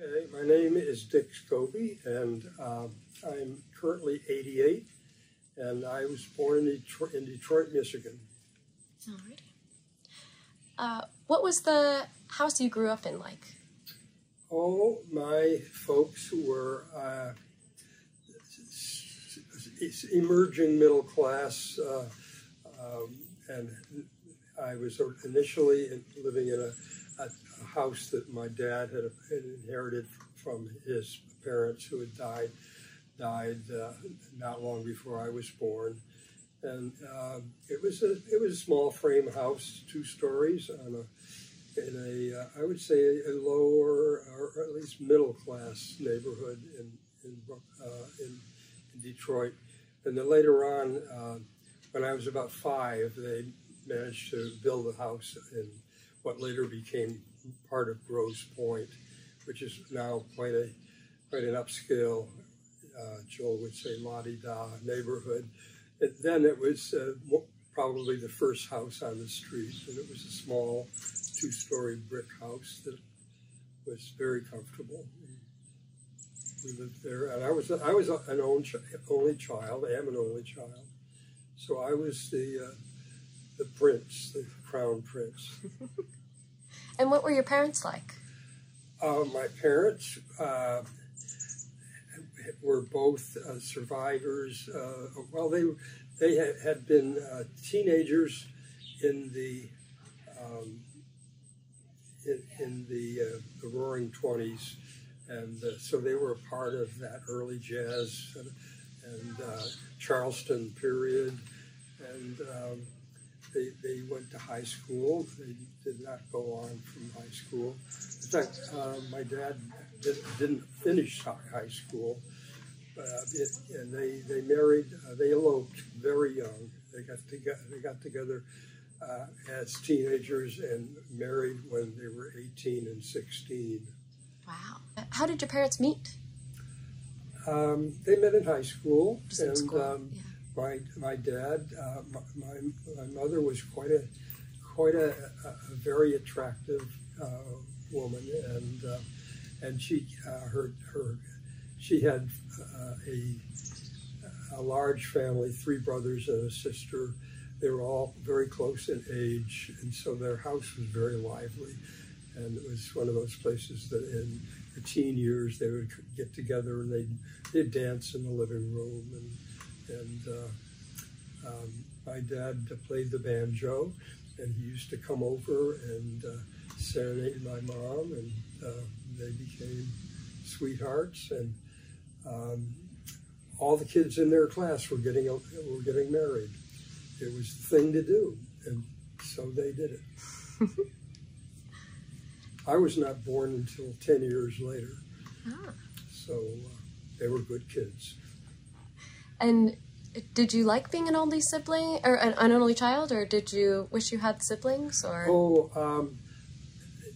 Okay, my name is Dick Scobie, and I'm currently 88, and I was born in Detroit, Michigan. Alrighty. What was the house you grew up in like? Oh, my folks were emerging middle class, and I was initially living in a house that my dad had inherited from his parents, who had died not long before I was born, and it was a small frame house, 2 stories in a I would say a lower or at least middle class neighborhood in Detroit. And then later on, when I was about 5, they managed to build a house in what later became part of Grosse Pointe, which is now quite an upscale, Joel would say, la-di-da neighborhood. And then it was probably the first house on the street, and it was a small 2-story brick house that was very comfortable. We lived there, and I was an only child. I am an only child, so I was the prince, the crown prince. And what were your parents like? My parents were both survivors. Well, they had been teenagers in the Roaring '20s, and so they were a part of that early jazz and Charleston period, and they went to high school. They did not go on from high school. In fact, my dad didn't finish high school, and they married. They eloped very young. They got together as teenagers and married when they were 18 and 16. Wow. How did your parents meet? They met in high school, Just in school. Yeah. My dad, my mother was quite a very attractive woman, and she had a large family, 3 brothers and a sister. They were all very close in age, and so their house was very lively. And it was one of those places that in the teen years they would get together and they'd dance in the living room. And my dad played the banjo, and he used to come over and serenade my mom, and they became sweethearts. And all the kids in their class were getting married. It was the thing to do, and so they did it. I was not born until 10 years later, so they were good kids. And did you like being an only sibling, or an only child, or did you wish you had siblings? Or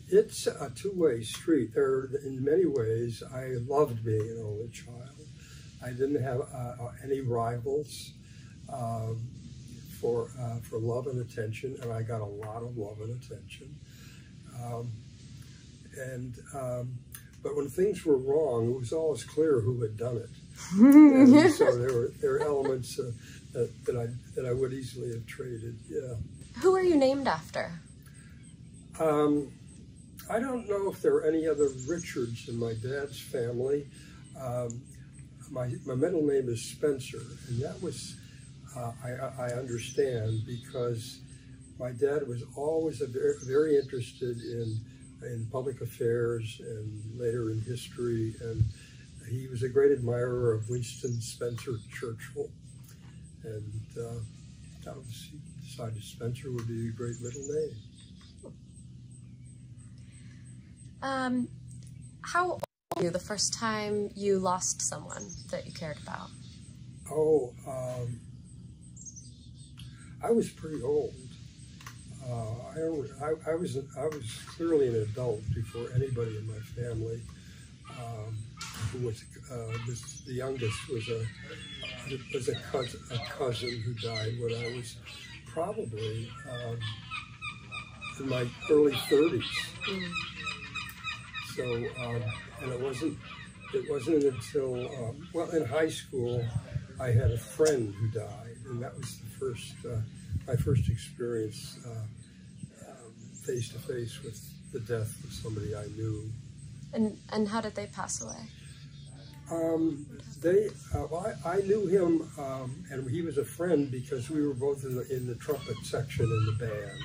it's a two-way street. In many ways, I loved being an only child. I didn't have any rivals for love and attention, and I got a lot of love and attention. But when things were wrong, it was always clear who had done it. And so there were elements that I would easily have traded. Yeah. Who are you named after? I don't know if there are any other Richards in my dad's family. My middle name is Spencer, and that was I understand because my dad was always very interested in public affairs and later in history, and he was a great admirer of Winston Spencer Churchill, and he decided Spencer would be a great middle name. How old were you the first time you lost someone that you cared about? Oh, I was pretty old. I was clearly an adult before anybody in my family. Who was the youngest was a cousin who died when I was probably in my early 30s. So, and it wasn't until, well, in high school, I had a friend who died, and that was my first experience face to face with the death of somebody I knew. And how did they pass away? Well, I knew him, and he was a friend because we were both in the trumpet section in the band,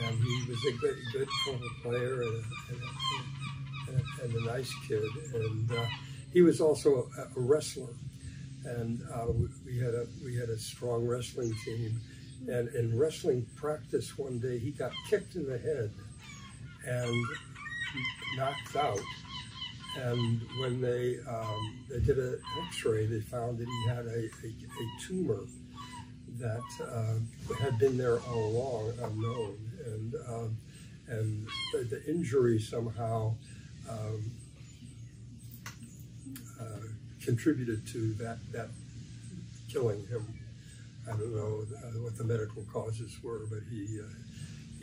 and he was a good trumpet player and a nice kid, and he was also a wrestler, and we had a strong wrestling team, and in wrestling practice one day he got kicked in the head and knocked out. And when they did an X-ray, they found that he had a tumor that had been there all along, unknown, and the injury somehow contributed to that killing him. I don't know what the medical causes were, but he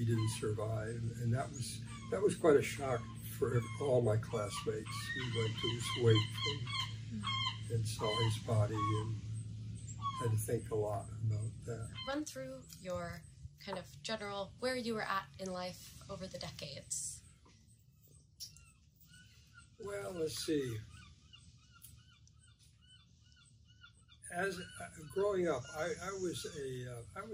didn't survive, and that was quite a shock for all my classmates. We went to his wake and saw his body and had to think a lot about that. Run through your kind of general, where you were at in life over the decades. Well, let's see. As growing up, I was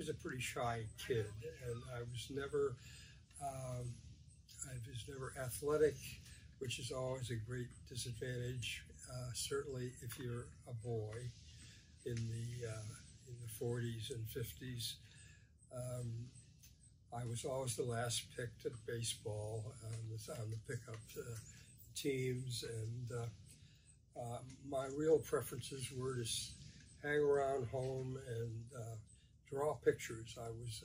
a pretty shy kid, and I was never athletic, which is always a great disadvantage. Certainly, if you're a boy in the 40s and 50s. I was always the last picked at baseball. Was on the pickup teams, and my real preferences were to hang around home and draw pictures. I was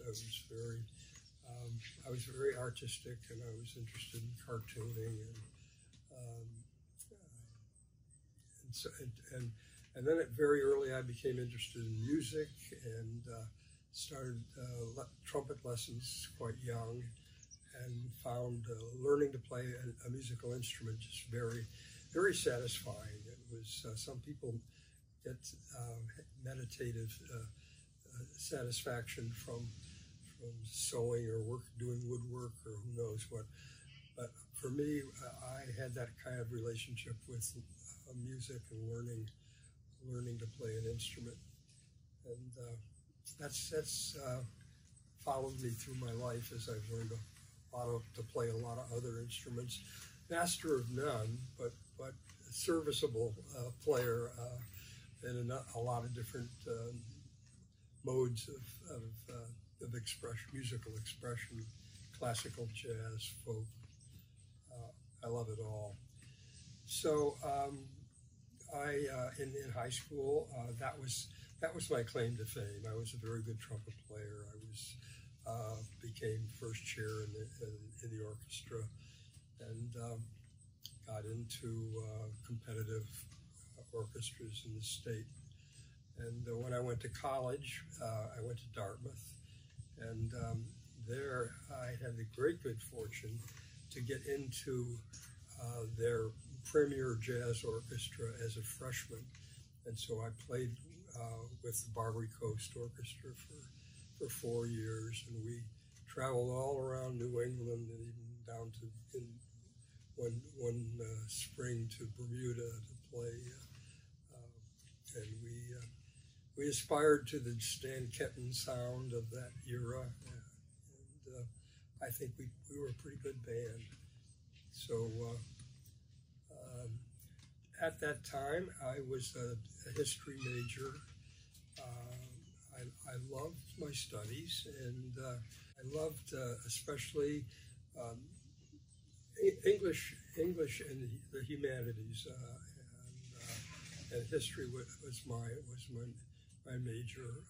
very artistic, and I was interested in cartooning, and then very early I became interested in music and started trumpet lessons quite young, and found learning to play a musical instrument just very, very satisfying. It was some people get meditative satisfaction from sewing or doing woodwork or who knows what. But for me, I had that kind of relationship with music and learning to play an instrument, and that's followed me through my life as I've learned to play a lot of other instruments. Master of none, but a serviceable player in a lot of different modes of expression, musical expression, classical, jazz, folk. I love it all. So in high school, that was my claim to fame. I was a very good trumpet player. I became first chair in the orchestra, and got into competitive orchestras in the state. And when I went to college, I went to Dartmouth, and there I had the great good fortune to get into their premier jazz orchestra as a freshman. And so I played with the Barbary Coast Orchestra for 4 years, and we traveled all around New England and even down to one spring to Bermuda to play. And we aspired to the Stan Kenton sound of that era, and I think we were a pretty good band. So at that time, I was a history major. I loved my studies, and I loved especially English and the humanities, and history was my major.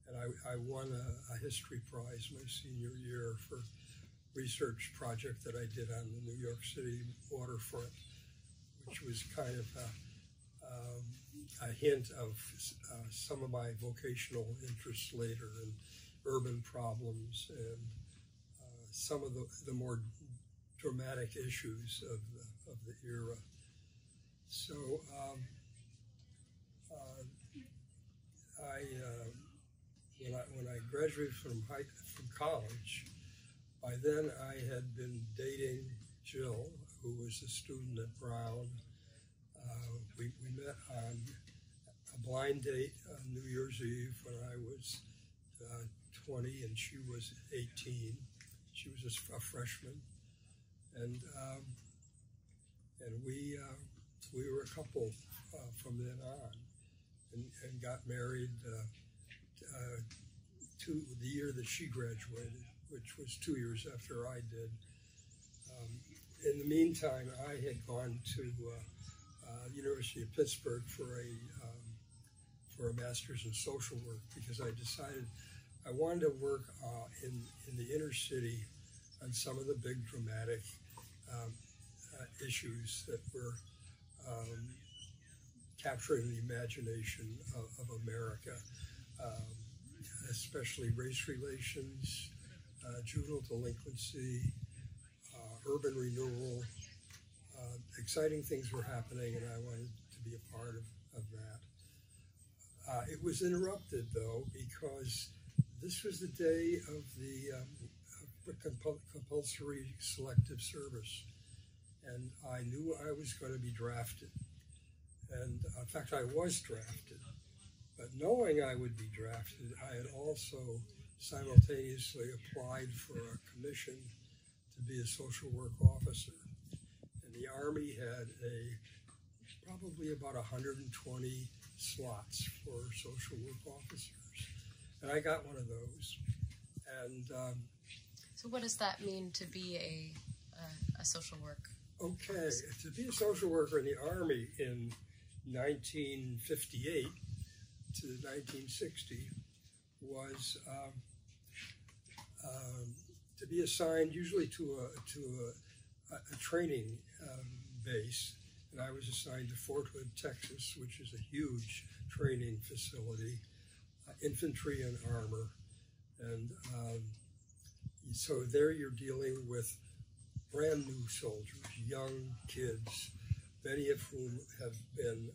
And I won a history prize my senior year for research project that I did on the New York City waterfront, which was kind of a hint of some of my vocational interests later in urban problems and some of the more dramatic issues of the era. So when I graduated from college, by then I had been dating Jill, who was a student at Brown. We met on a blind date on New Year's Eve when I was 20 and she was 18. She was a freshman, and we were a couple from then on, and got married the year that she graduated, which was 2 years after I did. In the meantime, I had gone to University of Pittsburgh for a master's in social work because I decided I wanted to work in the inner city on some of the big dramatic issues that were capturing the imagination of America, especially race relations, juvenile delinquency, urban renewal. Exciting things were happening, and I wanted to be a part of that. It was interrupted, though, because this was the day of the compulsory selective service, and I knew I was going to be drafted. And in fact, I was drafted. But knowing I would be drafted, I had also simultaneously applied for a commission to be a social work officer. And the Army had probably about 120 slots for social work officers. And I got one of those. And so what does that mean to be a social work? Okay, to be a social worker in the Army in 1958 to 1960 was to be assigned usually to a training base, and I was assigned to Fort Hood, Texas, which is a huge training facility, infantry and armor, and so there you're dealing with brand new soldiers, young kids, many of whom have been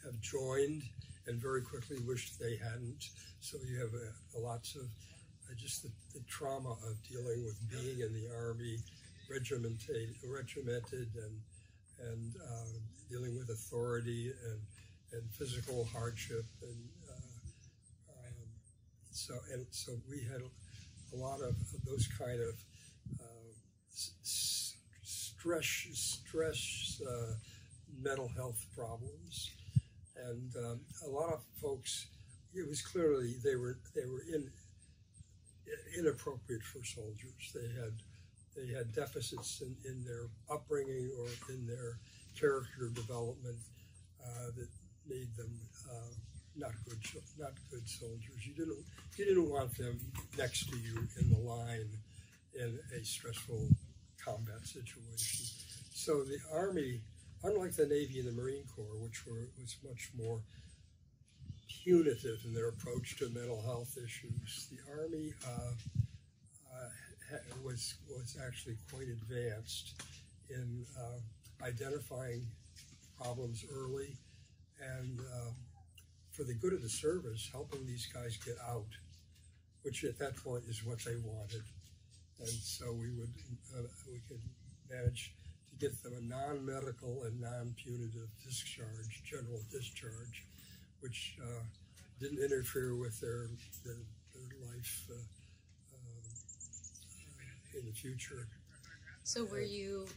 have joined and very quickly wished they hadn't. So you have lots of just the trauma of dealing with being in the Army, regimented and dealing with authority and physical hardship, and so we had a lot of those kind of stress, mental health problems, and a lot of folks. It was clearly they were inappropriate for soldiers. They had deficits in their upbringing or in their character development that made them not good soldiers. You didn't want them next to you in the line in a stressful combat situation. So the Army, unlike the Navy and the Marine Corps, which was much more punitive in their approach to mental health issues, the Army was actually quite advanced in identifying problems early and for the good of the service, helping these guys get out, which at that point is what they wanted. And so we could manage to get them a non-medical and non-punitive discharge, general discharge, which didn't interfere with their life in the future. So were you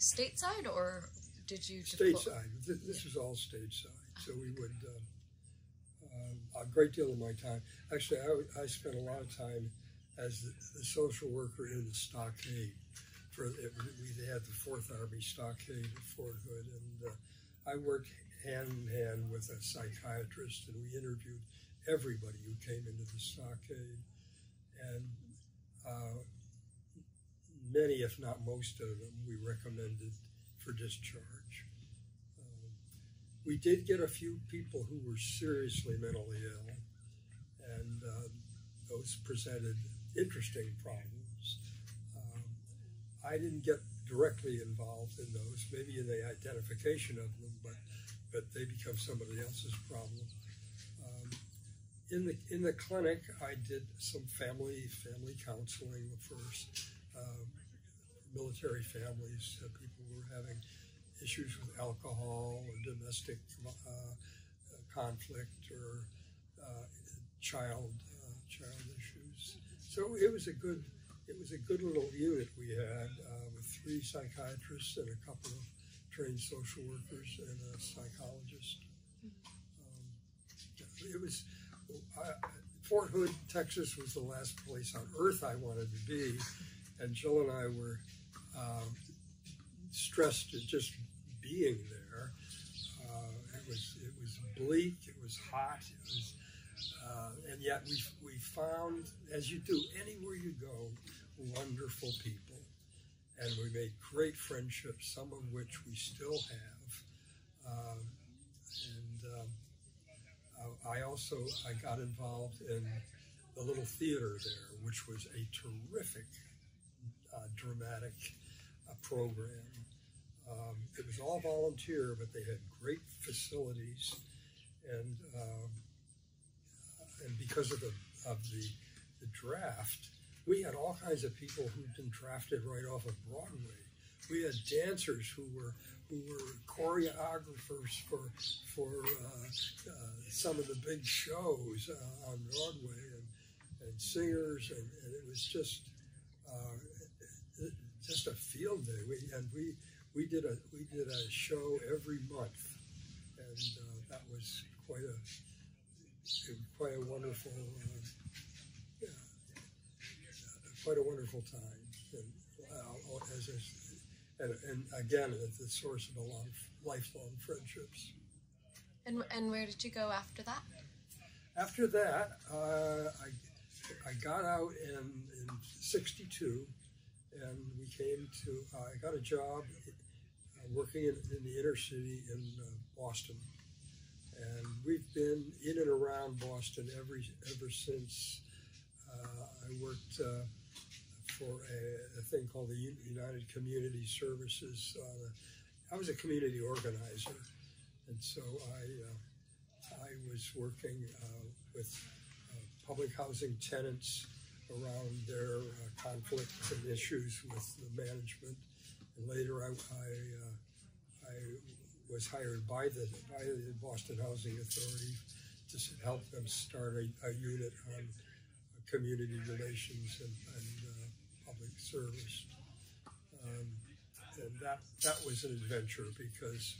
stateside, or did you stateside? This was all stateside. So we would a great deal of my time. Actually, I spent a lot of time as the social worker in the stockade. We had the 4th Army stockade at Fort Hood, and I worked hand in hand with a psychiatrist, and we interviewed everybody who came into the stockade, and many, if not most of them, we recommended for discharge. We did get a few people who were seriously mentally ill, and those presented interesting problems. I didn't get directly involved in those, maybe in the identification of them, but they become somebody else's problem. In the clinic, I did some family counseling first. Military families, people who were having issues with alcohol or domestic conflict or child issues. So it was a good little unit we had with 3 psychiatrists and a couple of trained social workers and a psychologist. It was Fort Hood, Texas was the last place on earth I wanted to be, and Jill and I were stressed at just being there. It was bleak, it was hot, and yet we found, as you do anywhere you go, wonderful people, and we made great friendships, some of which we still have. I got involved in the little theater there, which was a terrific dramatic program. It was all volunteer, but they had great facilities, and because of the draft, we had all kinds of people who'd been drafted right off of Broadway. We had dancers who were choreographers for some of the big shows on Broadway, and singers, and it was just a field day. We did a show every month, and that was quite a wonderful time. And again, it's the source of a lot of lifelong friendships. And where did you go after that? After that, I got out in '62, and I got a job working in the inner city in Boston. And we've been in and around Boston ever since. I worked for a thing called the United Community Services. I was a community organizer, and so I was working with public housing tenants around their conflicts and issues with the management. And later, I was hired by the Boston Housing Authority to help them start a unit on community relations and public service. And that was an adventure, because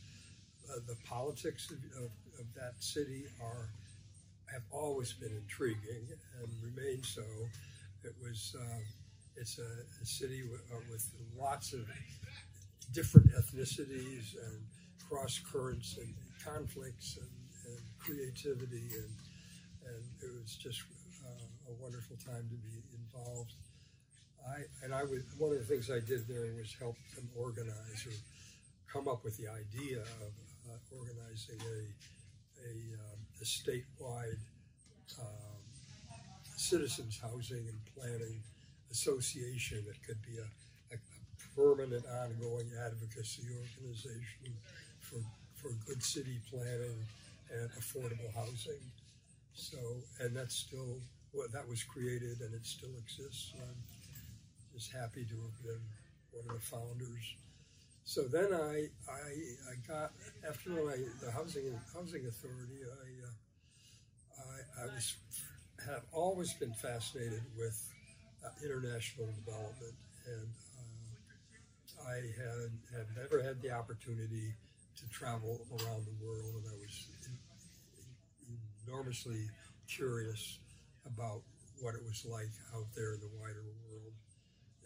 the politics of that city have always been intriguing and remain so. It's a city with lots of different ethnicities and cross currents and conflicts and creativity, and it was just a wonderful time to be involved. One of the things I did there was help them organize or come up with the idea of organizing a statewide citizens housing and planning association that could be a permanent, ongoing advocacy organization for good city planning and affordable housing. So, and that was created, and it still exists. And I'm just happy to have been one of the founders. So then I got, after the housing authority, have always been fascinated with international development, and I had never had the opportunity to travel around the world, and I was enormously curious about what it was like out there in the wider world.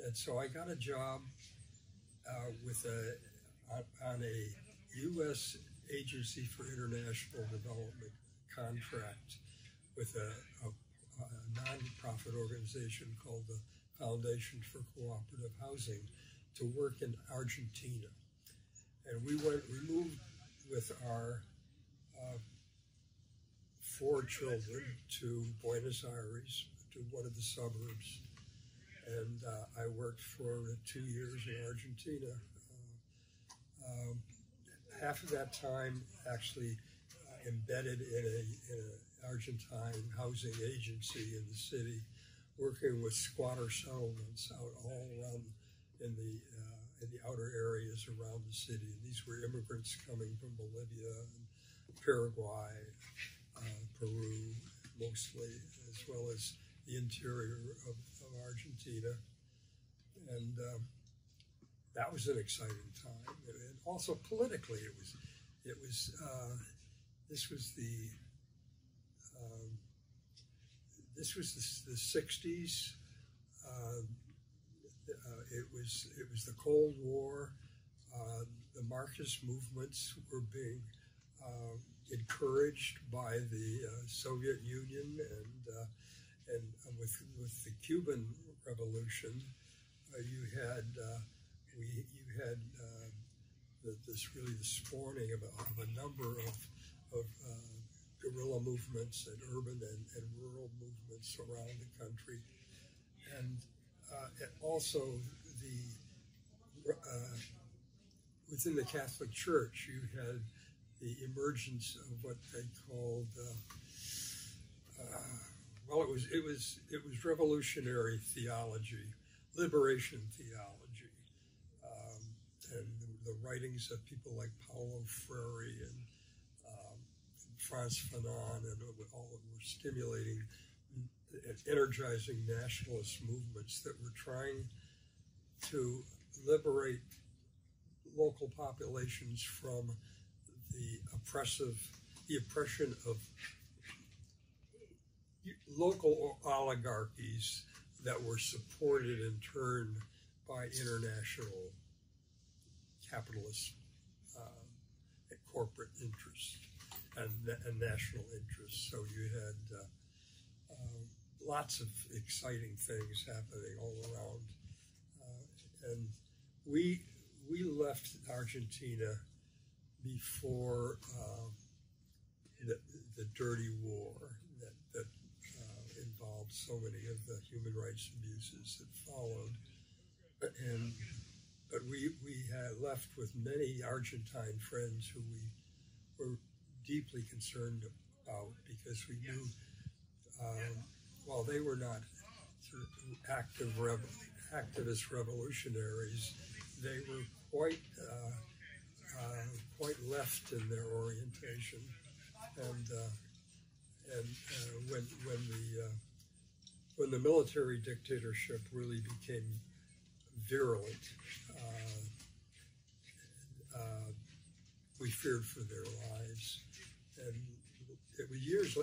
And so I got a job on a U.S. Agency for International Development contract with a non-profit organization called the Foundation for Cooperative Housing to work in Argentina. And we moved with our 4 children to Buenos Aires, to one of the suburbs. and I worked for 2 years in Argentina. Half of that time actually embedded in an Argentine housing agency in the city, working with squatter settlements out all around in the outer areas around the city. And these were immigrants coming from Bolivia and Paraguay, Peru mostly, as well as the interior of Argentina. And that was an exciting time. And also politically, this was the 60s. It was the Cold War. The Marxist movements were being encouraged by the Soviet Union, and with the Cuban Revolution, you had the spawning of a number of guerrilla movements and urban and rural movements around the country, and also within the Catholic Church, you had the emergence of what they called it was revolutionary theology, liberation theology, and the writings of people like Paulo Freire and Frantz Fanon, and all were stimulating and energizing nationalist movements that were trying to liberate local populations from the oppression of local oligarchies that were supported in turn by international capitalist corporate interests and national interests. So you had lots of exciting things happening all around, and we left Argentina before the dirty war that involved so many of the human rights abuses that followed, but we had left with many Argentine friends who we were deeply concerned about, because we knew while they were not sort of activist revolutionaries, they were quite left in their orientation, and when the military dictatorship really became virulent, we feared for their lives. And it was years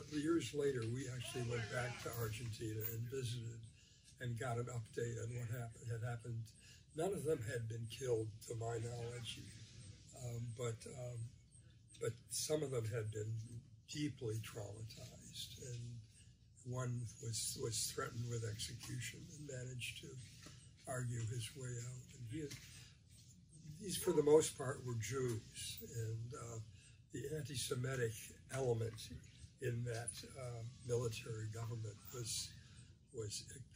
later, we actually went back to Argentina and visited and got an update on what had happened. None of them had been killed, to my knowledge, but some of them had been deeply traumatized, and one was threatened with execution and managed to argue his way out. And these, for the most part, were Jews, and the anti-Semitic element in that military government was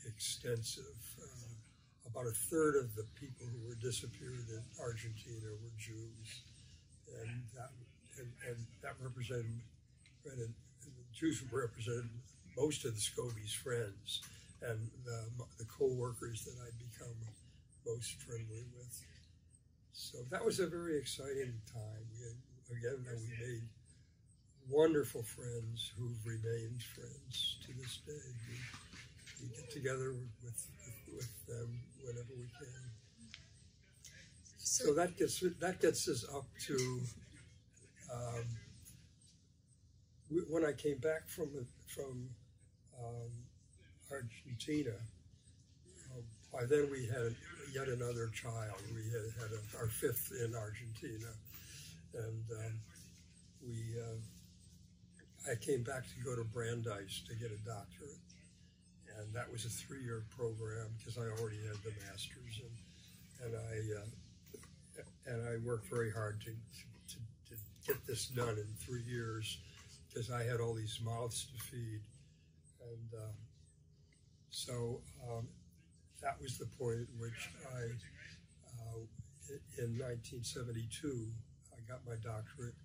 extensive. About a third of the people who were disappeared in Argentina were Jews, and that represented, the Jews represented most of the Scobie's friends and the co-workers that I'd become most friendly with. So that was a very exciting time. We made wonderful friends who've remained friends to this day. We get together with them whenever we can. So that gets us up to when I came back from Argentina. By then we had yet another child. We had our fifth in Argentina, and I came back to go to Brandeis to get a doctorate. And that was a 3-year program because I already had the master's, and I worked very hard to get this done in 3 years because I had all these mouths to feed, and so that was the point at which in 1972, I got my doctorate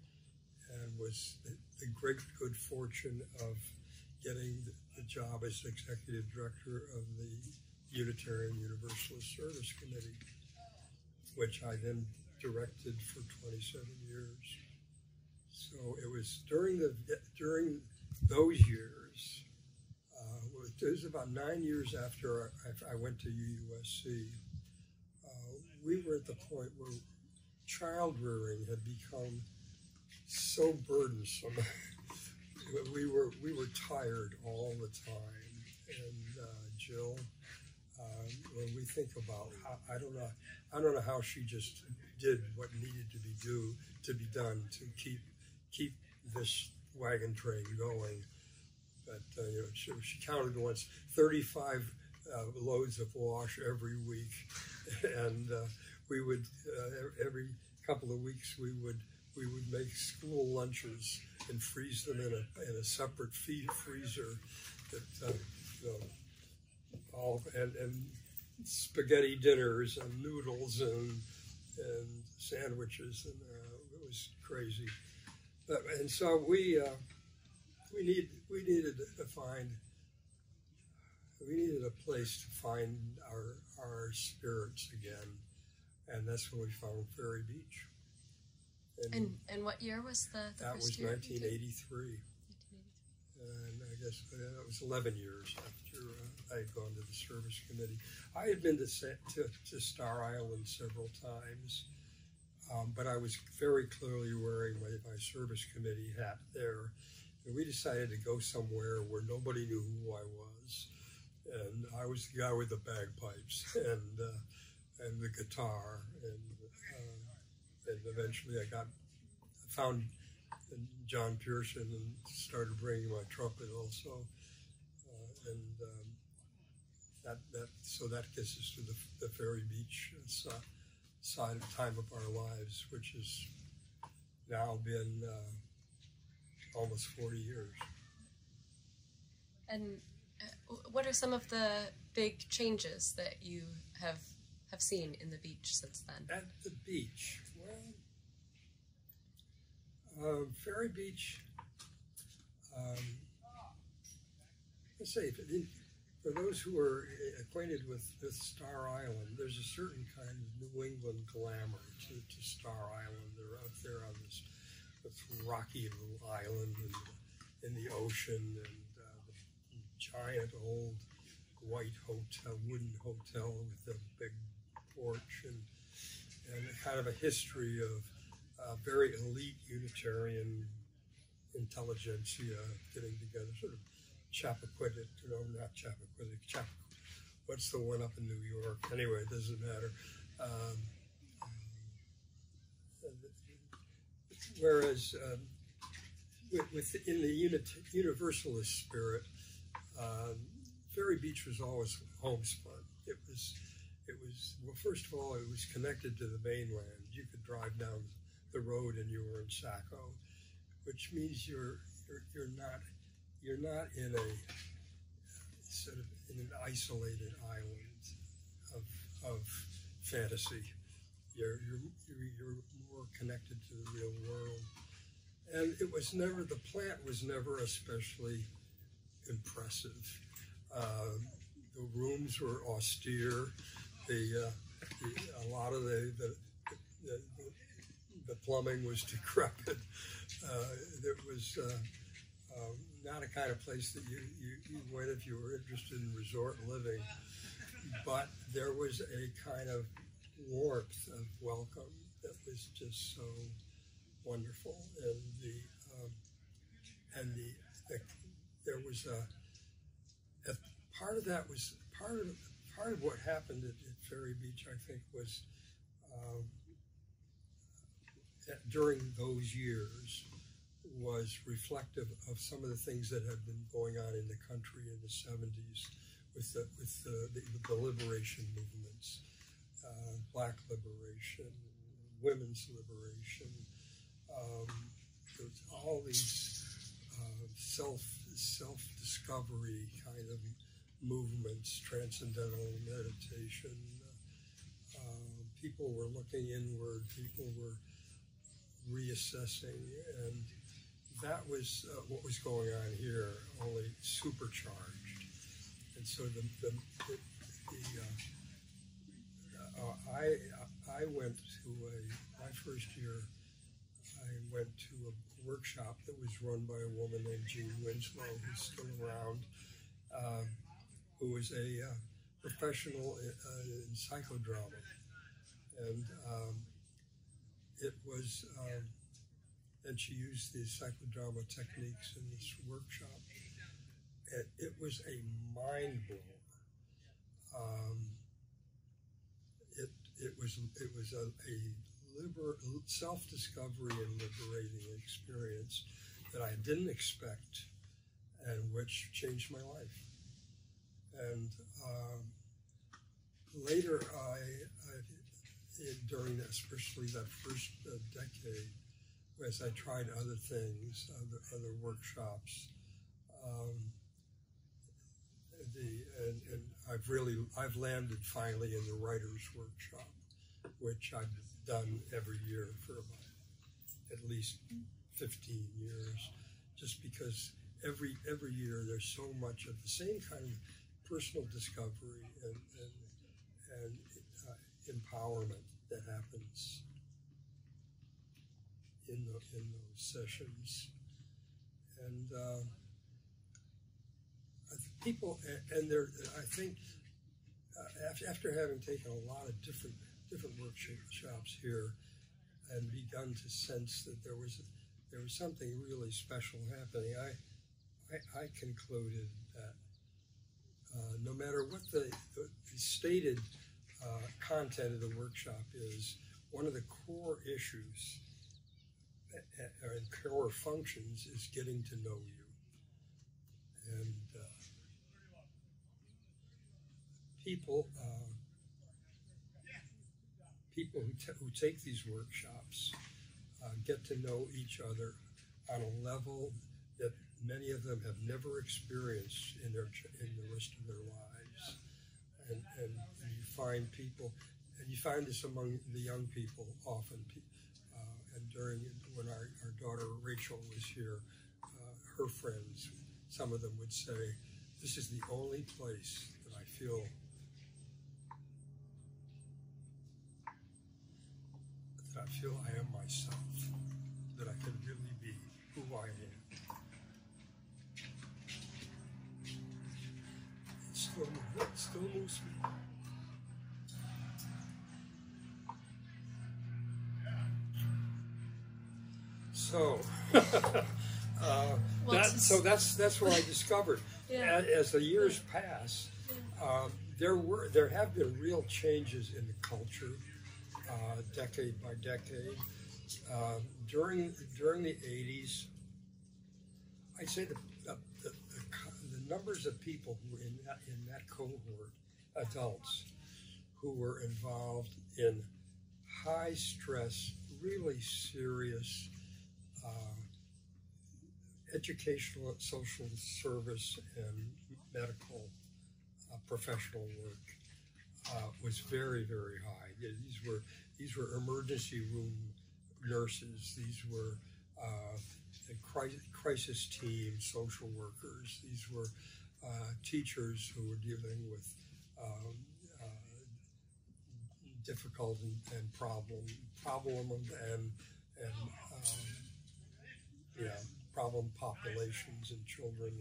and was the great good fortune of getting the job as executive director of the Unitarian Universalist Service Committee, which I then directed for 27 years. So it was during those years, it was about 9 years after I went to UUSC, we were at the point where child rearing had become so burdensome. we were tired all the time, and Jill, when we think about how, I don't know how she just did what needed to be done to keep this wagon train going. But she counted once 35 loads of wash every week, and we would every couple of weeks we would make school lunches and freeze them in a separate freezer that and spaghetti dinners and noodles and sandwiches, and it was crazy. And so we needed a place to find our spirits again, and that's when we found Ferry Beach. And what year was the that first was year? 1983. And I guess it was 11 years after I had gone to the service committee. I had been to Star Island several times, but I was very clearly wearing my service committee hat there. And we decided to go somewhere where nobody knew who I was. And I was the guy with the bagpipes and the guitar. And eventually I found John Pearson and started bringing my trumpet also. So that gets us to the Ferry Beach time of our lives, which has now been almost 40 years. And what are some of the big changes that you have seen in the beach since then? At the beach, well, Ferry Beach, let's say, for those who are acquainted with Star Island, there's a certain kind of New England glamour to Star Island. They're out there on this rocky little island in the ocean, and the giant old white wooden hotel with a big porch, and kind of a history of very elite Unitarian intelligentsia getting together, sort of Chappaquiddick, not Chappaquiddick, what's the one up in New York? Anyway, it doesn't matter. Whereas in the Universalist spirit, Ferry Beach was always homespun. It was well, first of all, it was connected to the mainland. You could drive down the road and you were in Saco, which means you're not in a sort of in an isolated island of fantasy. You're more connected to the real world, and the plant was never especially impressive. The rooms were austere. A lot of the plumbing was decrepit. It was not a kind of place that you went if you were interested in resort living, but there was a kind of warmth of welcome that was just so wonderful, and there was a part of that was part of what happened at Ferry Beach, I think, was during those years was reflective of some of the things that had been going on in the country in the 70s with the liberation movements, black liberation, women's liberation. There's all these self-discovery kind of movements, transcendental meditation. People were looking inward. People were reassessing, and that was what was going on here, only supercharged. And so I went to my first year, I went to a workshop that was run by a woman named Jean Winslow, who's still around, who was a professional in psychodrama. And it was, and she used these psychodrama techniques in this workshop. And it was a mind blower. It was a self-discovery and liberating experience that I didn't expect, and which changed my life. And later, during especially that first decade, as I tried other things, other workshops, I've landed finally in the writer's workshop, which I've done every year for about at least 15 years, just because every year there's so much of the same kind of personal discovery and empowerment that happens in those sessions. And people, and I think after having taken a lot of different workshops here and begun to sense that there was something really special happening, I concluded that no matter what the stated content of the workshop is, one of the core issues and core functions is getting to know you. And people who take these workshops get to know each other on a level that many of them have never experienced in the rest of their lives. And you find people, and you find this among the young people often. And when our daughter Rachel was here, her friends, some of them would say, "This is the only place that I feel I am myself, that I can really be who I am." It still moves me. So, that's what I discovered. Yeah. As the years pass, there have been real changes in the culture, decade by decade. During the 80s, I'd say the numbers of people who were in that cohort, adults, who were involved in high stress, really serious educational, social service, and medical professional work was very, very high. These were emergency room nurses. These were crisis team social workers. These were teachers who were dealing with difficult and problem populations and children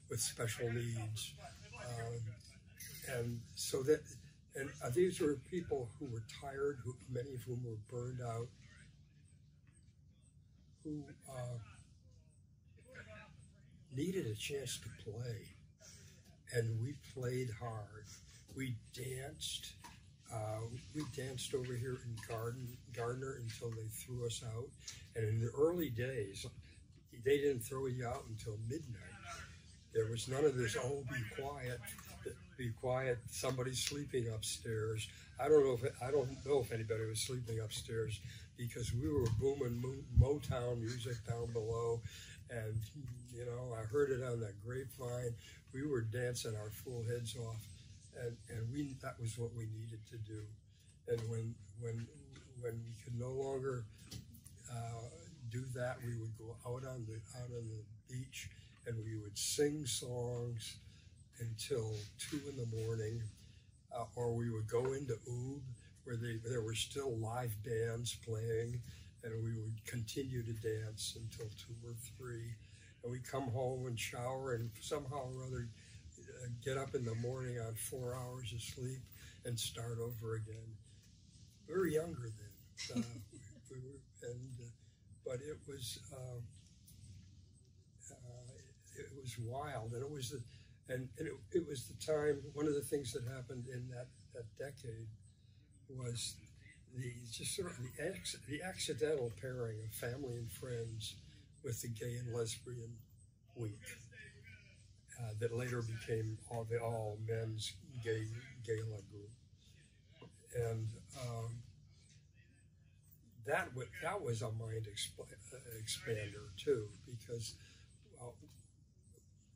with special needs, and so that these were people who were tired, many of whom were burned out, who needed a chance to play, and we played hard. We danced. We danced over here in Gardner until they threw us out. And in the early days, they didn't throw you out until midnight. There was none of this, "Oh, be quiet, somebody's sleeping upstairs." I don't know if anybody was sleeping upstairs, because we were booming Motown music down below, And, you know, I heard it on the grapevine. We were dancing our full heads off, and that was what we needed to do. And when we could no longer do that, we would go out on the beach, and we would sing songs until 2 in the morning, or we would go into Oob, where there were still live bands playing, and we would continue to dance until 2 or 3. And we'd come home and shower, and somehow or other get up in the morning on 4 hours of sleep and start over again. We were younger then, but it was wild, and it was the time. One of the things that happened in that decade was the accidental pairing of family and friends with the gay and lesbian week that later became the all men's gay gala group, and that was a mind expander too, because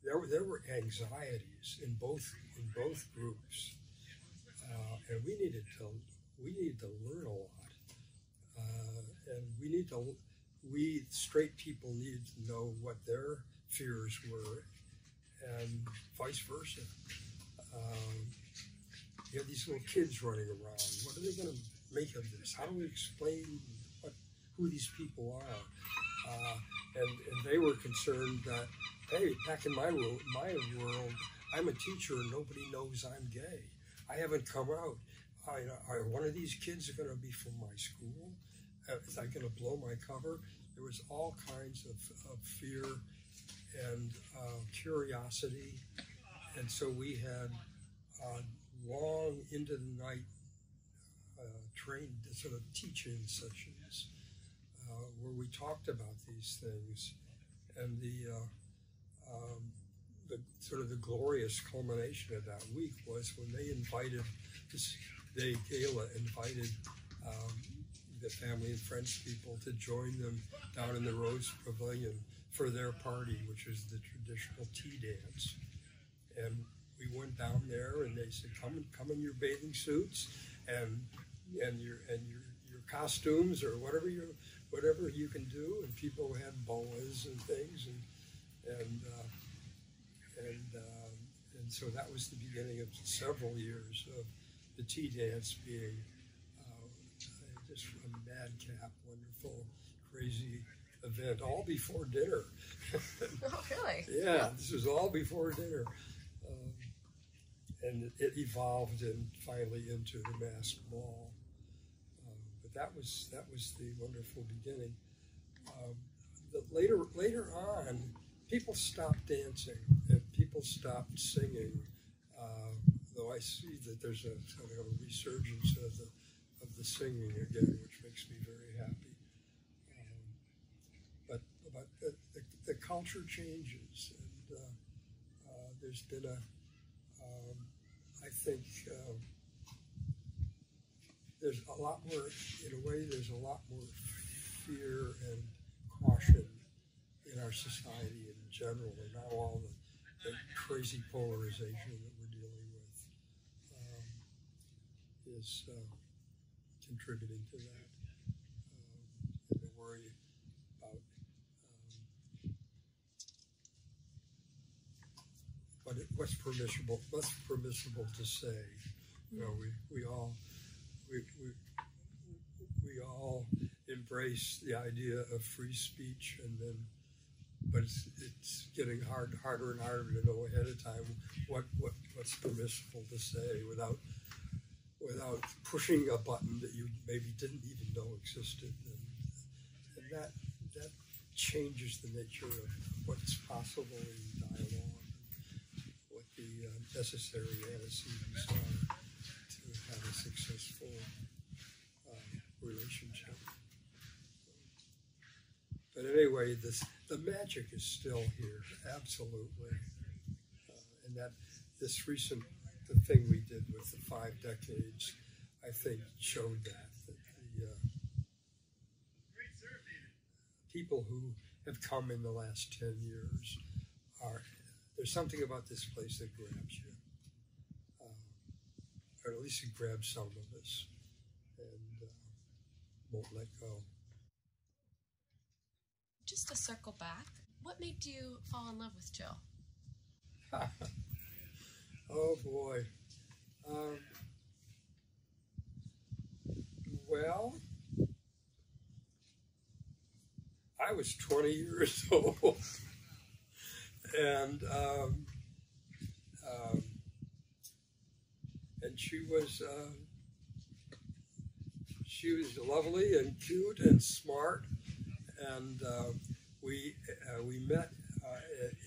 there were anxieties in both groups, and we needed to learn a lot, and we straight people needed to know what their fears were, and vice versa. You have these little kids running around. What are they going to make of this? How do we explain who these people are? And they were concerned that, hey, back in my world, I'm a teacher and nobody knows I'm gay. I haven't come out. Are one of these kids going to be from my school? Is I going to blow my cover? There was all kinds of fear and curiosity. And so we had long into the night trained sort of teaching sessions where we talked about these things. And the sort of the glorious culmination of that week was when they invited the gala invited the family and friends people to join them down in the Rose Pavilion for their party, which is the traditional tea dance. And we went down there, and they said, "Come in your bathing suits and your costumes, or whatever you can do." And people had boas and things, and so that was the beginning of several years of the tea dance being just a madcap, wonderful, crazy event, all before dinner. Oh, really? Yeah, this was all before dinner. And it evolved and finally into the masked ball. But that was the wonderful beginning. Later on, people stopped dancing and people stopped singing. Though I see that there's a sort of a resurgence of the singing again, which makes me very happy. But the culture changes, and there's been I think there's a lot more, in a way, there's a lot more fear and caution in our society in general, and now all the crazy polarization that we're dealing with is contributing to that, and the worry about what's permissible to say. You know, we all embrace the idea of free speech, but it's getting harder and harder to know ahead of time what's permissible to say without pushing a button that you maybe didn't even know existed, and that changes the nature of what's possible in dialogue, and what the necessary antecedents are to have a successful relationship. But anyway, the magic is still here, absolutely, and that this recent thing we did with the 5 decades, I think, showed that the people who have come in the last 10 years. There's something about this place that grabs you, or at least it grabs some of us, and won't let go. Just to circle back, what made you fall in love with Jill? Oh boy. Well, I was 20 years old, and she was lovely and cute and smart, and we met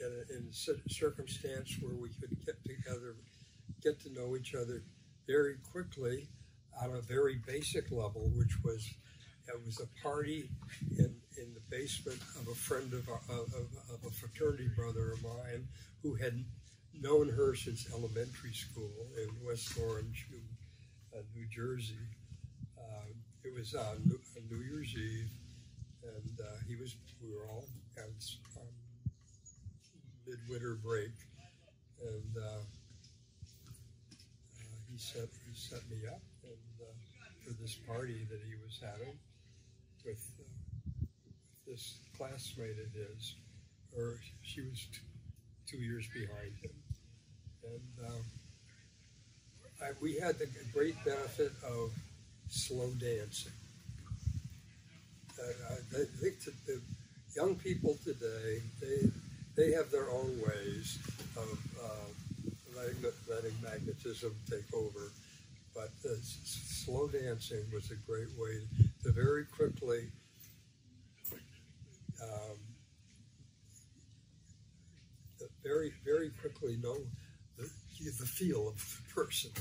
in a circumstance where we could get together, get to know each other very quickly on a very basic level, which was it was a party in the basement of a friend of a fraternity brother of mine who had known her since elementary school in West Orange, New Jersey. It was on New Year's Eve, and we were all on midwinter break, and he set me up for this party that he was having with this classmate of his, or she was 2 years behind him, and we had the great benefit of slow dancing. I think that the young people today, they have their own ways of letting magnetism take over. But slow dancing was a great way to very quickly very quickly know the feel of the person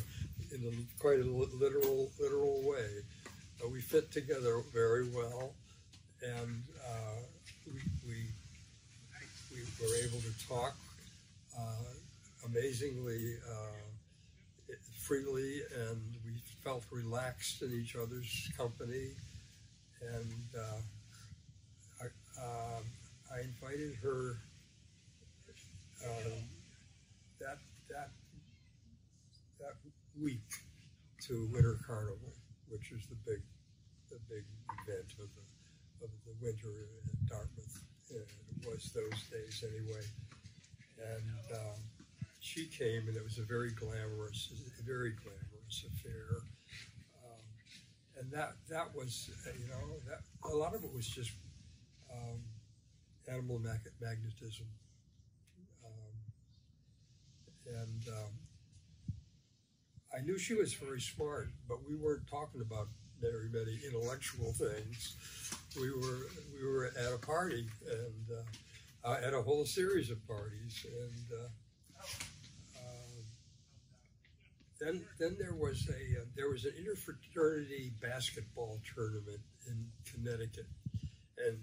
in quite a literal way. We fit together very well, and we were able to talk amazingly freely, and we felt relaxed in each other's company. And I invited her that week to Winter Carnival, which is the big event of the winter in Dartmouth. It was those days anyway, and she came, and it was a very glamorous affair. And that was, that a lot of it was just animal magnetism, and I knew she was very smart, but we weren't talking about very many intellectual things. We were at a party, and at a whole series of parties, and then there was an interfraternity basketball tournament in Connecticut, and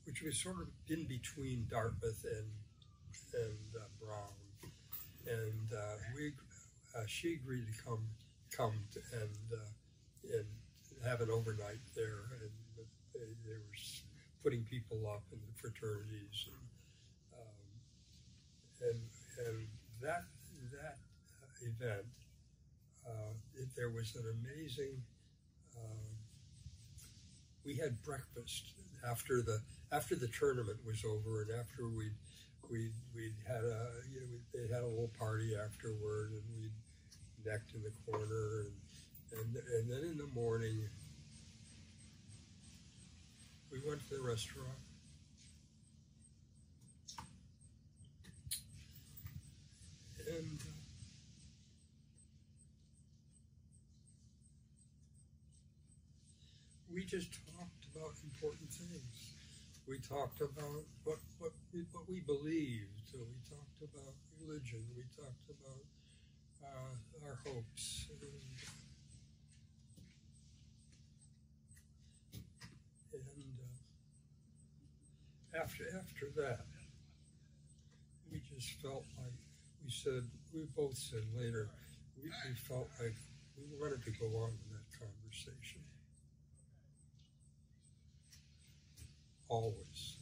which was sort of in between Dartmouth and Brown, and she agreed to come and have an overnight there, and they were putting people up in the fraternities, and that event, there was an amazing. We had breakfast after the tournament was over, and after we had they had a little party afterward, and we necked in the corner, and then in the morning we went to the restaurant. And we just talked about important things. We talked about what we believed. We talked about religion. We talked about our hopes. And after that, we just felt like we both said later, we felt like we wanted to go on in that conversation. Always.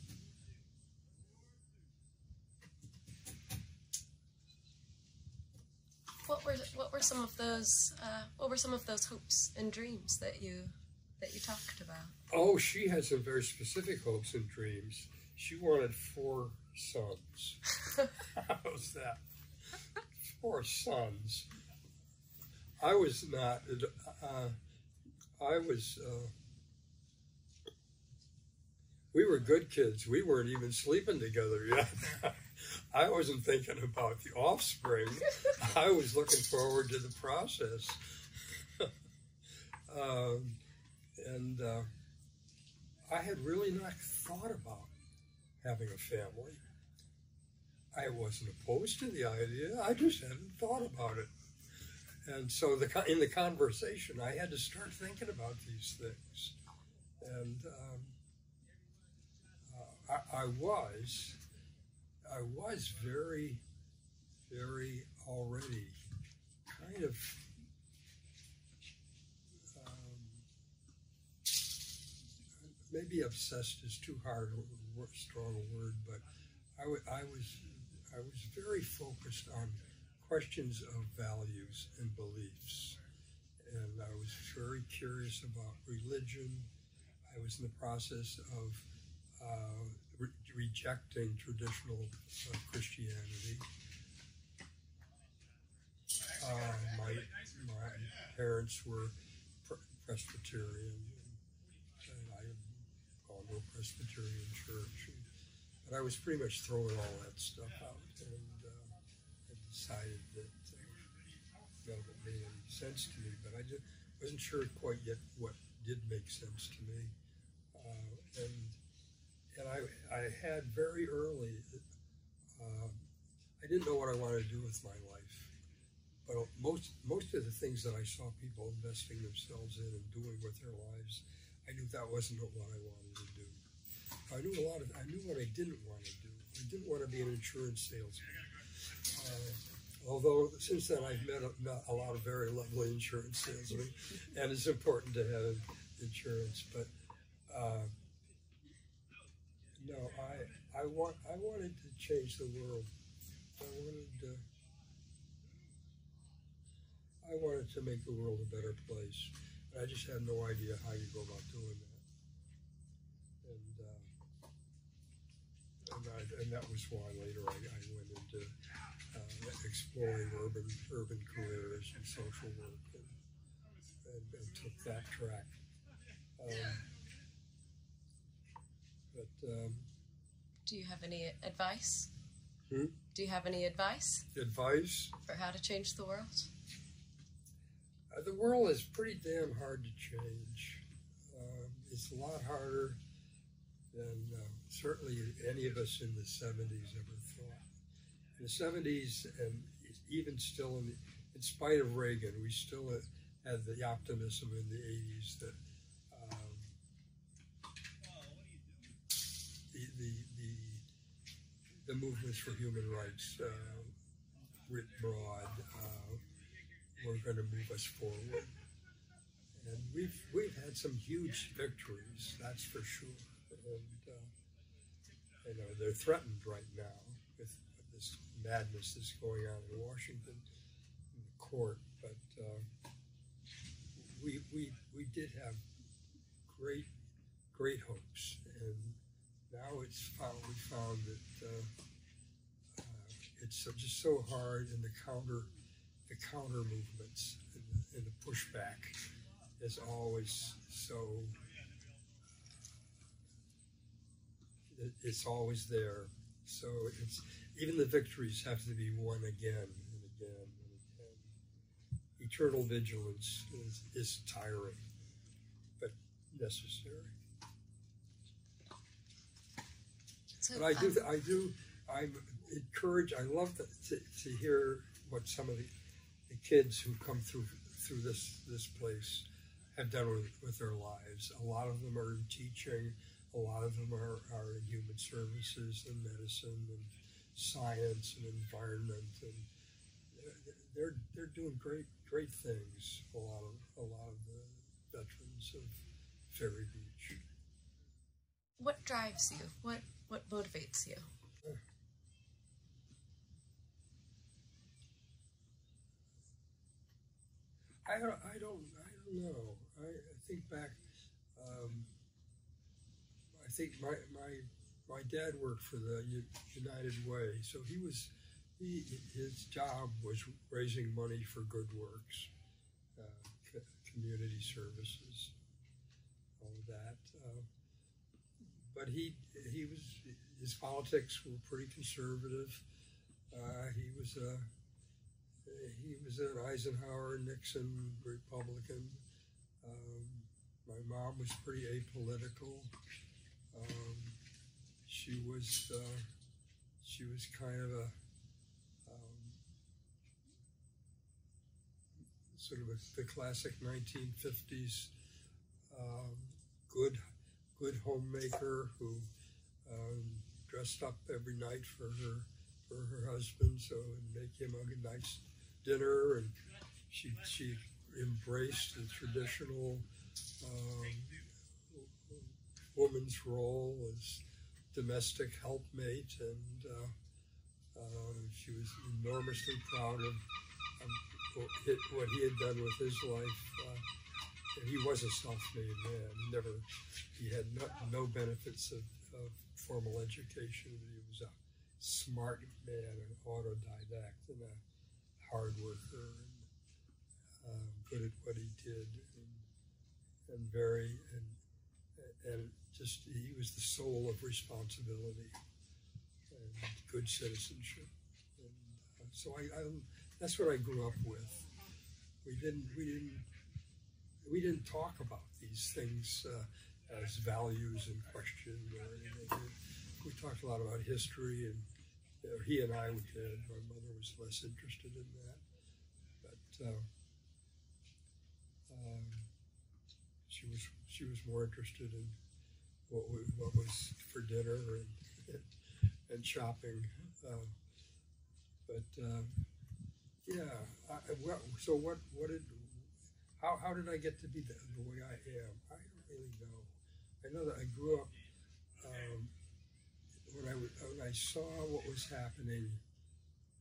were some of those hopes and dreams that you talked about? Oh, she had some very specific hopes and dreams. She wanted 4 sons. How's that? 4 sons. I was not. We were good kids. We weren't even sleeping together yet. I wasn't thinking about the offspring. I was looking forward to the process. I had really not thought about having a family. I wasn't opposed to the idea. I just hadn't thought about it. And so in the conversation, I had to start thinking about these things. And I was very, very already kind of maybe obsessed is too hard a strong word, but I was very focused on questions of values and beliefs, and I was very curious about religion. I was in the process of rejecting traditional Christianity. My parents were Presbyterian, and I had gone to a Presbyterian church, but I was pretty much throwing all that stuff out, and I decided that none of it made any sense to me, but I just wasn't sure quite yet what did make sense to me. And I had very early, I didn't know what I wanted to do with my life, but most of the things that I saw people investing themselves in and doing with their lives, I knew that wasn't what I wanted to do. I knew what I didn't want to do. I didn't want to be an insurance salesman. Although since then I've met a lot of very lovely insurance salesmen, and it's important to have insurance. But no, I wanted to change the world. I wanted to make the world a better place. I just had no idea how you go about doing that. And that was why later I went into exploring urban careers and social work and took that track. Do you have any advice? Do you have any advice? Advice? For how to change the world? The world is pretty damn hard to change. It's a lot harder than certainly any of us in the 70s ever thought. In the 70s, and even still in spite of Reagan, we still had the optimism in the 80s that the movements for human rights, writ broad, were going to move us forward. And we've had some huge victories, that's for sure. And they're threatened right now with this madness that's going on in Washington, in the court. But we did have great hopes, and now we found that it's just so hard, and the counter movements and the pushback is always so. It's always there. So even the victories have to be won again and again and again. Eternal vigilance is tiring, but necessary. So, but I'm encouraged. I love to hear what some of the kids who come through this place have done with their lives. A lot of them are in teaching. A lot of them are in human services and medicine and science and environment, and they're doing great things. A lot of the veterans of Ferry Beach. What drives you? What motivates you? I don't know. I think back. I think my dad worked for the United Way, so his job was raising money for good works, community services, all of that. But his politics were pretty conservative. He was an Eisenhower, Nixon Republican. My mom was pretty apolitical. She was kind of a sort of the classic 1950s good homemaker who dressed up every night for her husband, so it would make him a nice dinner, and she embraced the traditional woman's role as domestic helpmate, and she was enormously proud of what he had done with his life. He was a self-made man. He had no benefits of formal education. He was a smart man, an autodidact, and a hard worker, and good at what he did, and just he was the soul of responsibility and good citizenship. And so that's what I grew up with. We didn't talk about these things as values in question or anything. We talked a lot about history, and he and I did. My mother was less interested in that, but she was more interested in what was for dinner and shopping. How did I get to be the way I am? I don't really know. I know that I grew up when I saw what was happening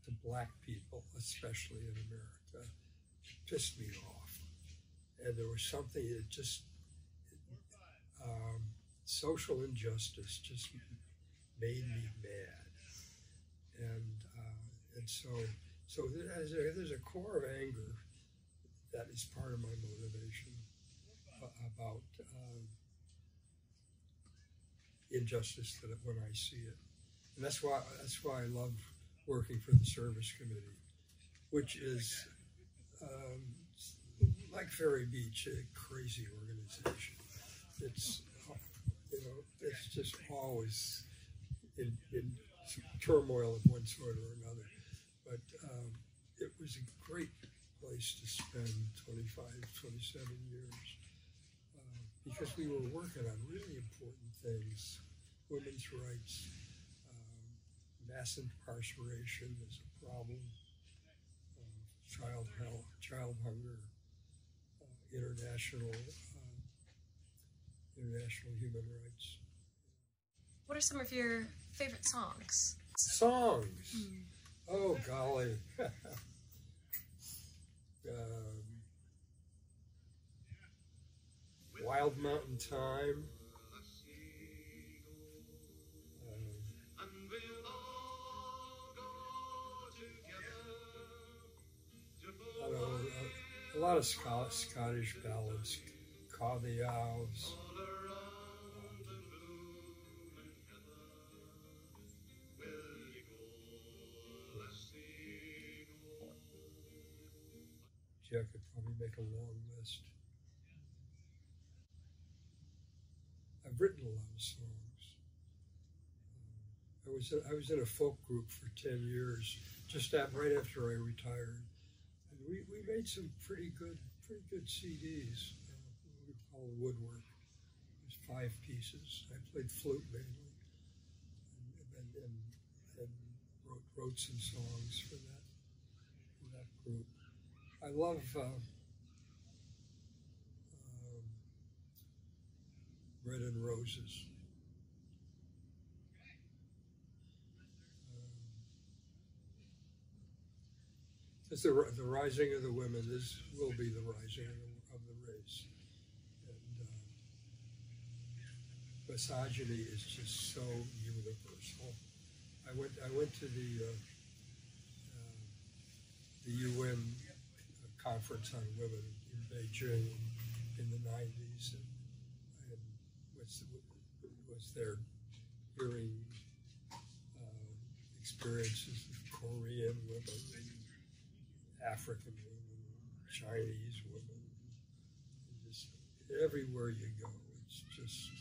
to black people, especially in America, it pissed me off. And there was something that just social injustice just made me mad, and so there's a core of anger that is part of my motivation about injustice when I see it, and that's why I love working for the Service Committee, which is like Ferry Beach, a crazy organization. It's it's just always in turmoil of one sort or another. But it was a great place to spend 25, 27 years because we were working on really important things: women's rights, mass incarceration is a problem, child hunger, international human rights. What are some of your favorite songs? Songs? Oh, golly. Wild Mountain Time. A lot of Scottish ballads. Caw the Owls. Gee, I could probably make a long list. I've written a lot of songs. I was in a folk group for 10 years, right after I retired, and we made some pretty good CDs. We called Woodwork. It was 5 pieces. I played flute mainly, and wrote some songs for that group. I love Red and Roses. It's the rising of the women will be the rising of the race. And misogyny is just so universal. I went to the UN conference on women in Beijing in the 90s, and was there hearing experiences of Korean women, African women, Chinese women. Just everywhere you go, it's just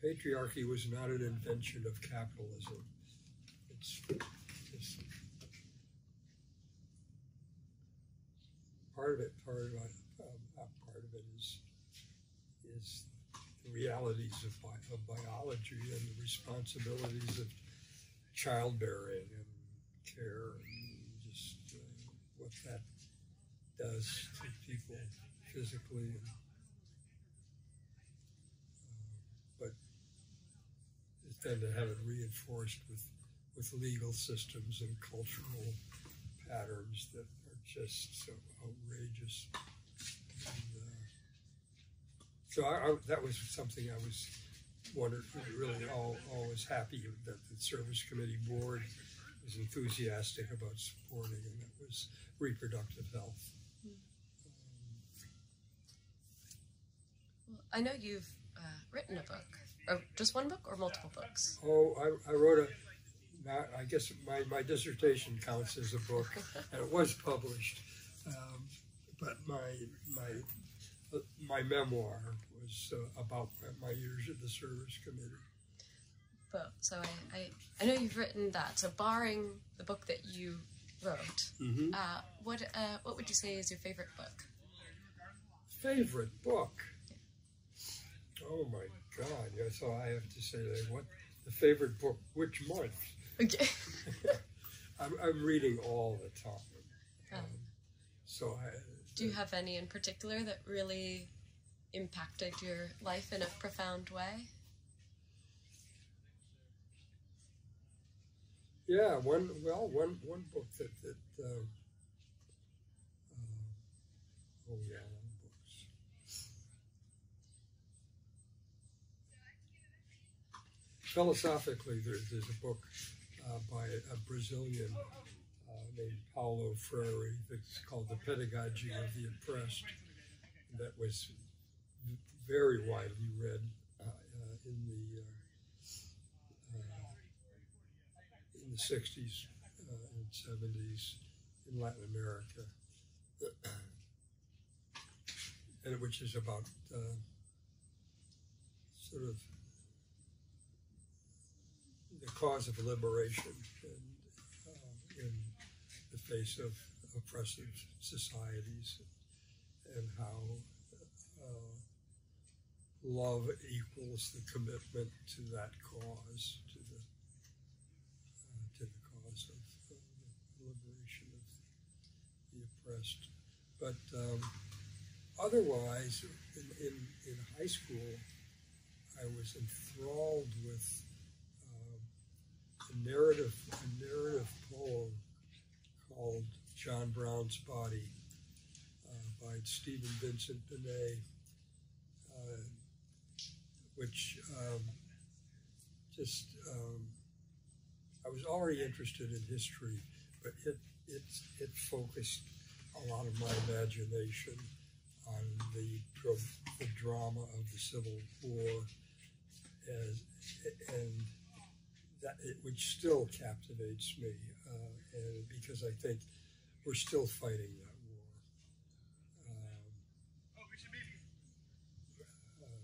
patriarchy was not an invention of capitalism. It's just part of it is the realities of biology and the responsibilities of childbearing and care and just what that does to people physically. But then to have it reinforced with legal systems and cultural patterns that are just so outrageous. And, so that was something I was really always happy that the Service Committee Board was enthusiastic about supporting, and that was reproductive health. Well, I know you've written a book, or just one book, or multiple books? Oh, I wrote I guess my dissertation counts as a book, and it was published, but my memoir was about my years at the Service Committee. But so I know you've written that. So barring the book that you wrote, Mm-hmm. What would you say is your favorite book? Favorite book? Oh my God! Yeah, so I have to say that. What the favorite book? Which month? Okay. I'm reading all the time. Do you have any in particular that really impacted your life in a profound way? Yeah, one book that one books. Philosophically, there's a book by a Brazilian named Paulo Freire that's called The Pedagogy of the Oppressed, that was very widely read in the 60s and 70s in Latin America, and which is about sort of the cause of liberation in the face of oppressive societies, and how love equals the commitment to that cause, to the cause of the liberation of the oppressed. But otherwise, in high school, I was enthralled with a narrative poem called John Brown's Body by Stephen Vincent Benet, which I was already interested in history, but it focused a lot of my imagination on the drama of the Civil War, and that which still captivates me, and because I think we're still fighting that war.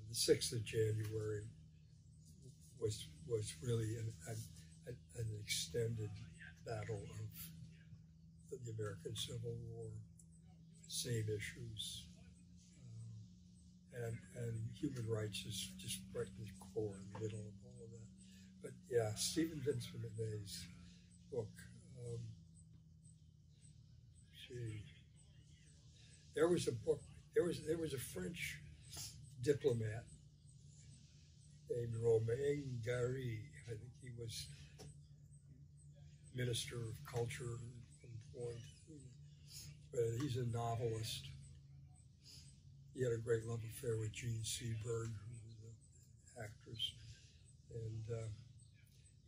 The 6th of January was really an extended battle of the American Civil War, same issues, and human rights is just right in the core, in the middle of all of that. But yeah, Stephen Vincent Benet's book. There was a book. There was a French diplomat named Romain Gary. I think he was minister of culture at one point. But he's a novelist. He had a great love affair with Jean Seberg, who was an actress, and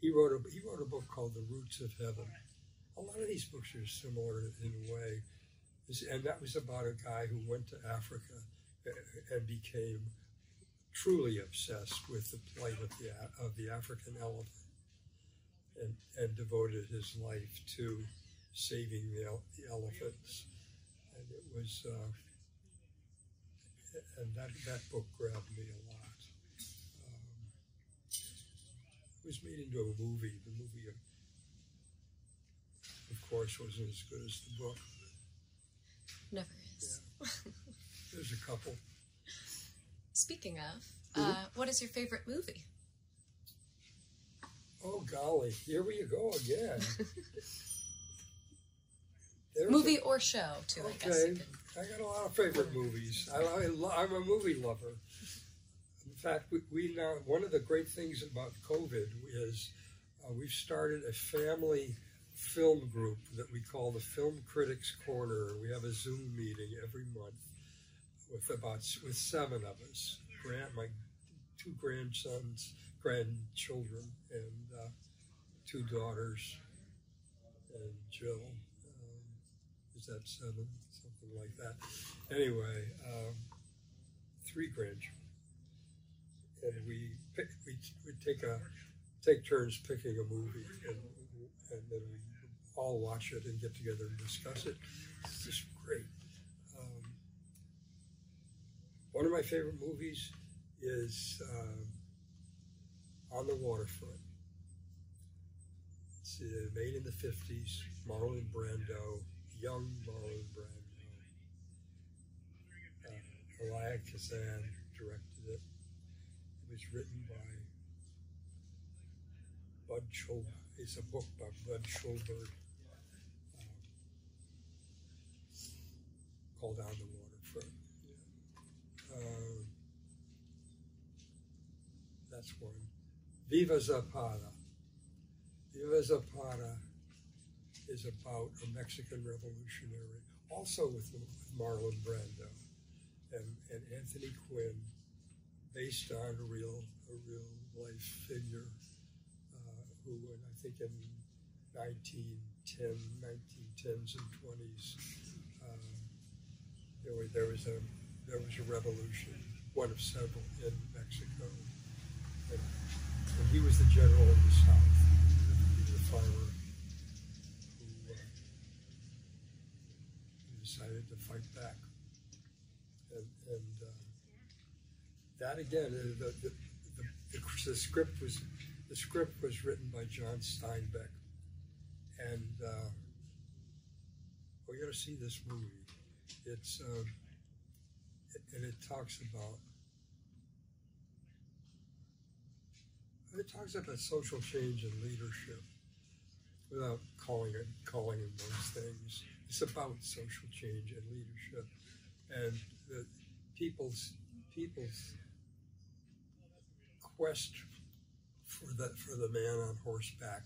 he wrote a book called The Roots of Heaven. A lot of these books are similar in a way, and that was about a guy who went to Africa and became truly obsessed with the plight of the African elephant, and devoted his life to saving the elephants. And it was, and that book grabbed me a lot. It was made into a movie. The movie, of course, wasn't as good as the book. Never is. Yeah. There's a couple. Speaking of, what is your favorite movie? Oh, golly. Here we go again. Movie or show, too, I guess. Okay. I got a lot of favorite movies. I'm a movie lover. In fact, we now, one of the great things about COVID is we've started a family film group that we call the Film Critics Corner. We have a Zoom meeting every month with 7 of us. My 2 grandchildren, and 2 daughters, and Jill. Is that 7? Something like that. Anyway, 3 grandchildren. And we take turns picking a movie, and then we all watch it and get together and discuss it. It's just great. One of my favorite movies is On the Waterfront. It's made in the 50s, Marlon Brando, young Marlon Brando. Elia Kazan directed it. It was written by Bud Schulberg. It's a book by Bud Schulberg called On the Waterfront. That's one. Viva Zapata. Viva Zapata is about a Mexican revolutionary, also with Marlon Brando and Anthony Quinn, based on a real life figure who, I think in 1910s and 20s, there was a revolution, one of several in Mexico, and he was the general in the South. He was a farmer who decided to fight back, and that again, the script was written by John Steinbeck, and we got to see this movie. It's and it talks about social change and leadership, without calling it those things. It's about social change and leadership, and the people's quest for the man on horseback,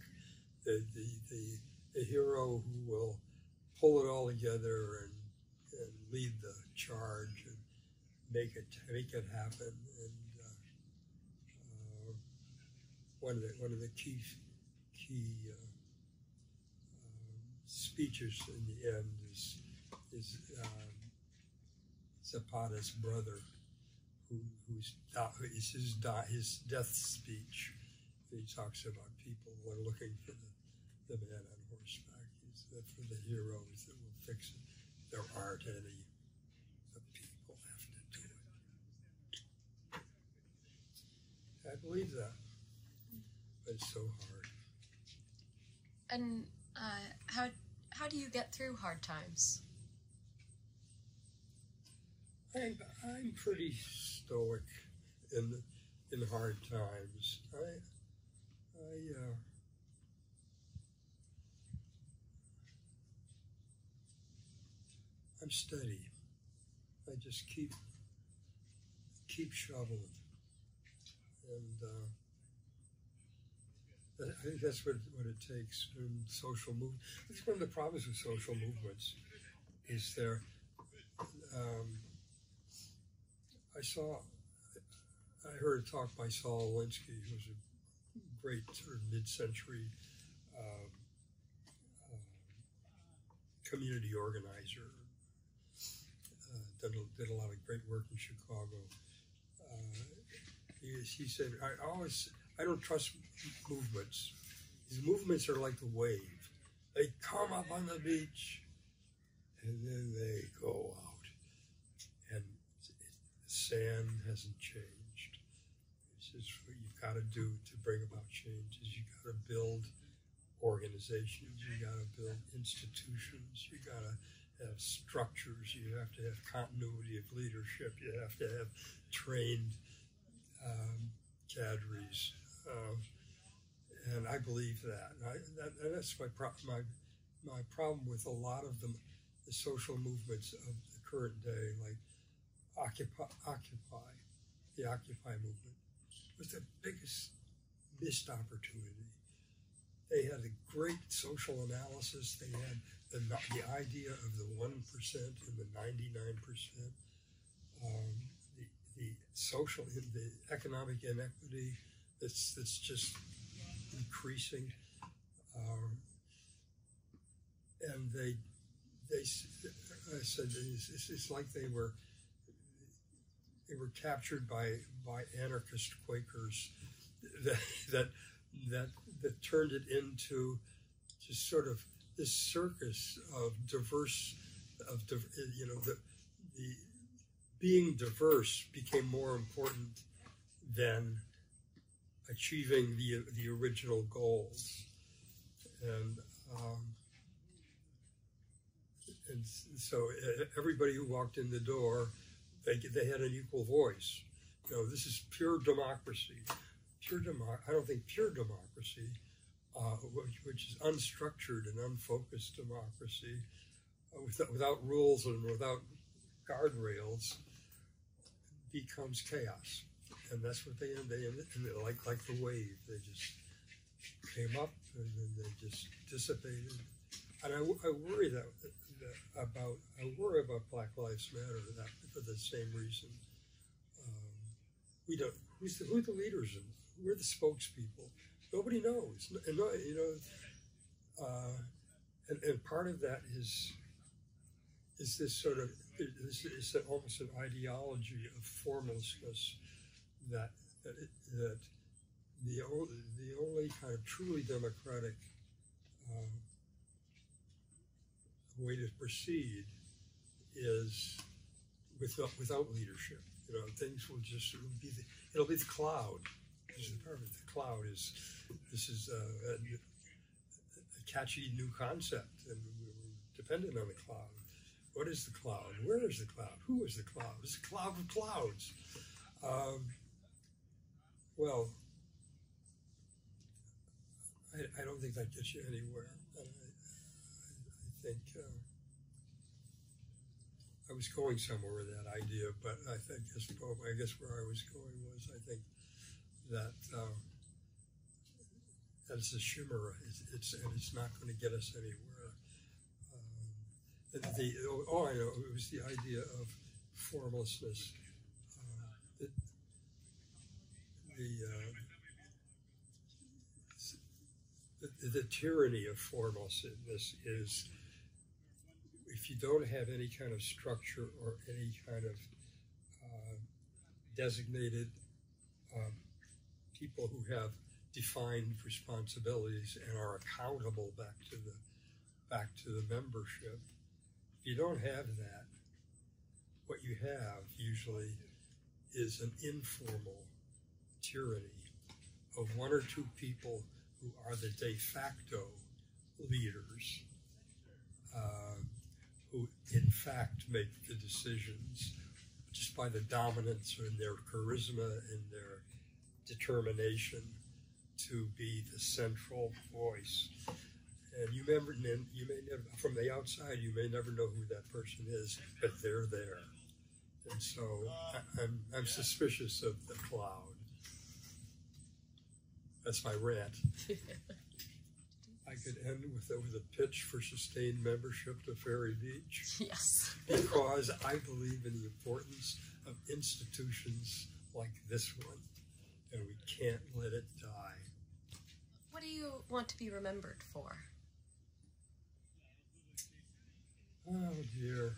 the hero who will pull it all together and lead the charge and make it happen. And one of the key speeches in the end is Zapata's brother, who's his death speech. He talks about people who are looking for the man on horseback. He's for the heroes that will fix it. There aren't any. The people have to do it. I believe that, but it's so hard. And how do you get through hard times? I'm pretty stoic in hard times. I'm steady. I just keep shoveling, and I think that's what it takes in social movement. That's one of the problems with social movements. Is there? I heard a talk by Saul Alinsky, who's a great sort of mid-century community organizer. Did a lot of great work in Chicago. He said, I don't trust movements. These movements are like the wave. They come up on the beach, and then they go out. And the sand hasn't changed. It's just what you've got to do to bring about change is you got to build organizations, you got to build institutions, you got to have structures, you have to have continuity of leadership, you have to have trained cadres, and I believe that. And that's my problem with a lot of the social movements of the current day, like the Occupy movement, was the biggest missed opportunity. They had a great social analysis. They had the idea of the 1% and the 99%. The social, the economic inequity that's just increasing, and they said it's like they were captured by anarchist Quakers that turned it into just sort of this circus of being diverse became more important than achieving the original goals, and so everybody who walked in the door, they had an equal voice. This is pure democracy. I don't think pure democracy, which is unstructured and unfocused democracy, without rules and without guardrails, becomes chaos. And that's what they ended like the wave. They just came up and then they just dissipated. And I worry about Black Lives Matter for the same reason. We don't. Who are the leaders? Who are the spokespeople? Nobody knows. And part of that is this sort of it's almost an ideology of formlessness that the only kind of truly democratic way to proceed is without leadership. Things will just it'll be the cloud. The cloud is a catchy new concept, and we're dependent on the cloud. What is the cloud? Where is the cloud? Who is the cloud? It's a cloud of clouds. Well, I don't think that gets you anywhere. I think I was going somewhere with that idea, but I guess where I was going was I think that it's a shimmer. It's not going to get us anywhere. I know it was the idea of formlessness. The tyranny of formlessness is if you don't have any kind of structure or any kind of designated people who have defined responsibilities and are accountable back to the membership. If you don't have that, what you have usually is an informal tyranny of one or two people who are the de facto leaders, who in fact make the decisions just by the dominance and their charisma and their determination to be the central voice. And you may never, from the outside, you may never know who that person is, but they're there. And so I'm suspicious of the cloud. That's my rant. I could end with a pitch for sustained membership to Ferry Beach. Yes. Because I believe in the importance of institutions like this one, and we can't let it die. What do you want to be remembered for? Oh dear.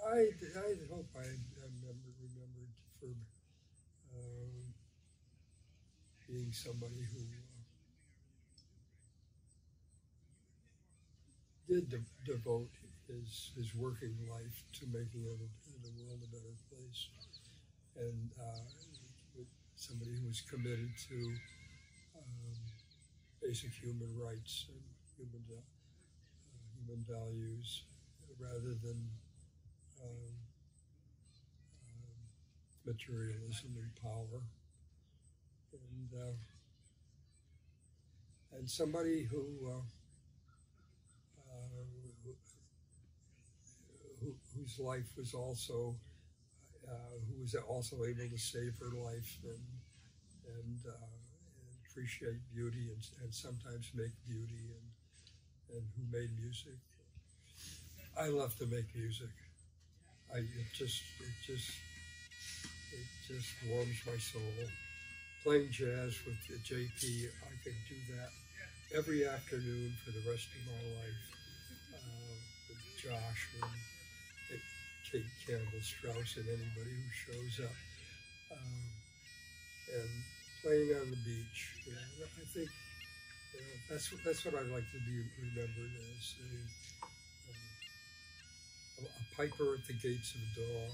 I hope I'm remembered for being somebody who did devote his working life to making the world a better place, and somebody who was committed to basic human rights and human values, rather than materialism and power, and somebody whose life was also who was also able to save her life and appreciate beauty and sometimes make beauty, and who made music. I love to make music. It just warms my soul. Playing jazz with JP, I could do that every afternoon for the rest of my life. With Josh and Kate Campbell Strauss and anybody who shows up, and playing on the beach. I think that's what I'd like to be remembered as, a piper at the gates of dawn.